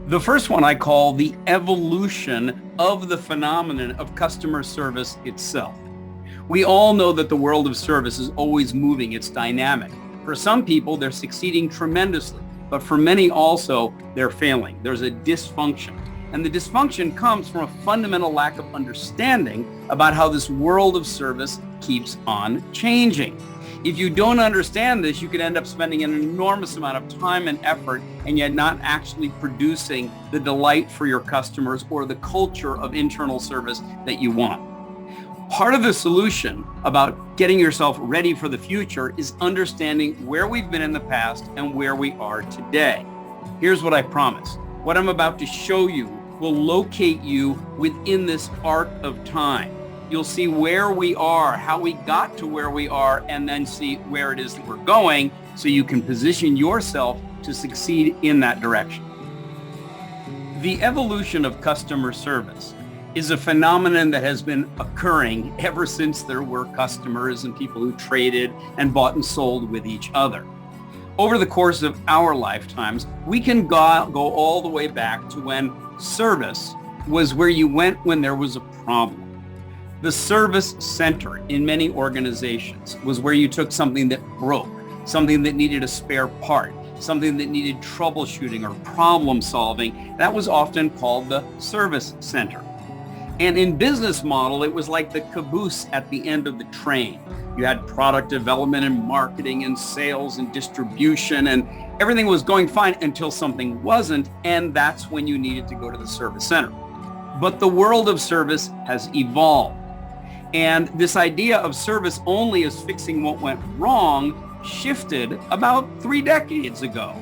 The first one I call the evolution of the phenomenon of customer service itself. We all know that the world of service is always moving, it's dynamic. For some people, they're succeeding tremendously, but for many also, they're failing. There's a dysfunction. And the dysfunction comes from a fundamental lack of understanding about how this world of service keeps on changing. If you don't understand this, you could end up spending an enormous amount of time and effort and yet not actually producing the delight for your customers or the culture of internal service that you want. Part of the solution about getting yourself ready for the future is understanding where we've been in the past and where we are today. Here's what I promise. What I'm about to show you will locate you within this arc of time. You'll see where we are, how we got to where we are, and then see where it is that we're going so you can position yourself to succeed in that direction. The evolution of customer service is a phenomenon that has been occurring ever since there were customers and people who traded and bought and sold with each other. Over the course of our lifetimes, we can go all the way back to when service was where you went when there was a problem. The service center in many organizations was where you took something that broke, something that needed a spare part, something that needed troubleshooting or problem solving. That was often called the service center. And in business model, it was like the caboose at the end of the train. You had product development and marketing and sales and distribution, and everything was going fine until something wasn't, and that's when you needed to go to the service center. But the world of service has evolved. And this idea of service only as fixing what went wrong shifted about 3 decades ago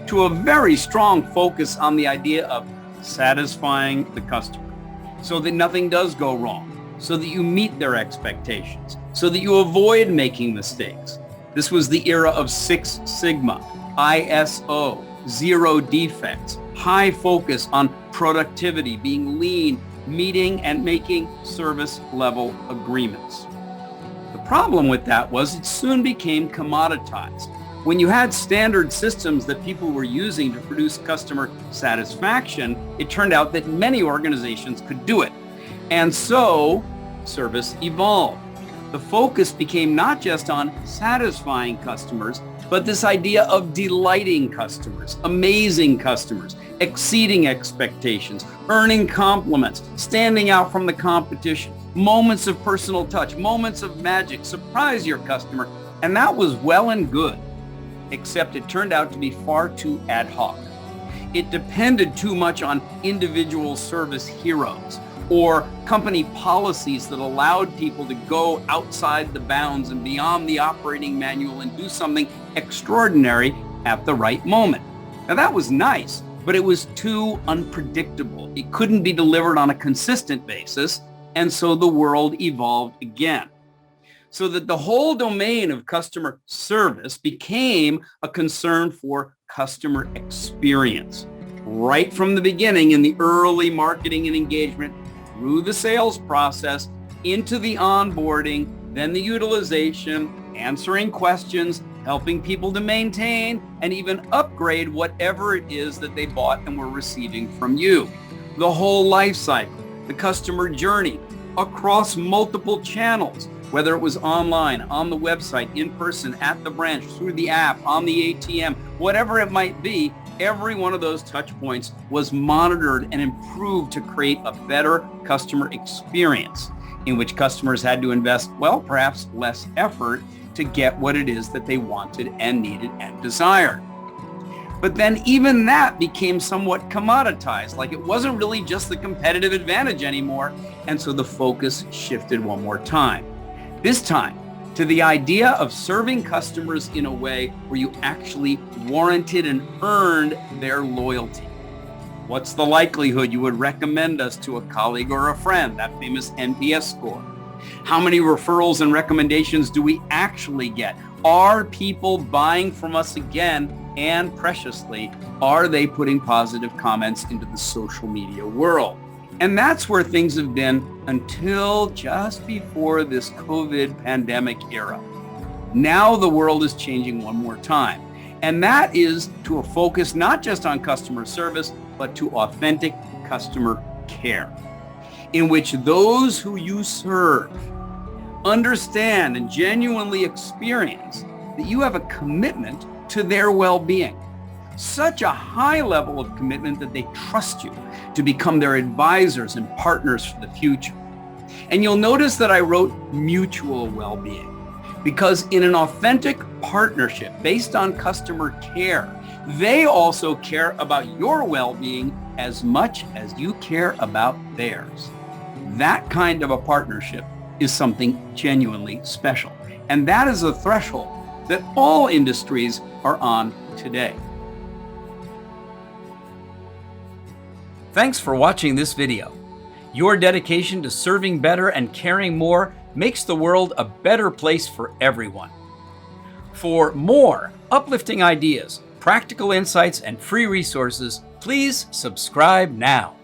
to a very strong focus on the idea of satisfying the customer so that nothing does go wrong, so that you meet their expectations, so that you avoid making mistakes. This was the era of Six Sigma, ISO, zero defects, high focus on productivity, being lean, meeting and making service level agreements. The problem with that was it soon became commoditized. When you had standard systems that people were using to produce customer satisfaction, it turned out that many organizations could do it. And so service evolved. The focus became not just on satisfying customers, but this idea of delighting customers, amazing customers, exceeding expectations, earning compliments, standing out from the competition, moments of personal touch, moments of magic, surprise your customer. And that was well and good, except it turned out to be far too ad hoc. It depended too much on individual service heroes or company policies that allowed people to go outside the bounds and beyond the operating manual and do something extraordinary at the right moment. Now that was nice, but it was too unpredictable. It couldn't be delivered on a consistent basis, and so the world evolved again. So that the whole domain of customer service became a concern for customer experience. Right from the beginning in the early marketing and engagement, through the sales process, into the onboarding, then the utilization, answering questions, helping people to maintain and even upgrade whatever it is that they bought and were receiving from you. The whole life cycle, the customer journey across multiple channels, whether it was online, on the website, in person, at the branch, through the app, on the ATM, whatever it might be, every one of those touch points was monitored and improved to create a better customer experience in which customers had to invest, well, perhaps less effort to get what it is that they wanted and needed and desired. But then even that became somewhat commoditized, like it wasn't really just the competitive advantage anymore. And so the focus shifted one more time. This time to the idea of serving customers in a way where you actually warranted and earned their loyalty. What's the likelihood you would recommend us to a colleague or a friend, that famous NPS score? How many referrals and recommendations do we actually get? Are people buying from us again? And preciously, are they putting positive comments into the social media world? And that's where things have been until just before this COVID pandemic era. Now the world is changing one more time. And that is to a focus not just on customer service, but to authentic customer care, in which those who you serve understand and genuinely experience that you have a commitment to their well-being. Such a high level of commitment that they trust you to become their advisors and partners for the future. And you'll notice that I wrote mutual well-being, because in an authentic partnership based on customer care, they also care about your well-being as much as you care about theirs. That kind of a partnership is something genuinely special. And that is a threshold that all industries are on today. Thanks for watching this video. Your dedication to serving better and caring more makes the world a better place for everyone. For more uplifting ideas, practical insights, and free resources, please subscribe now.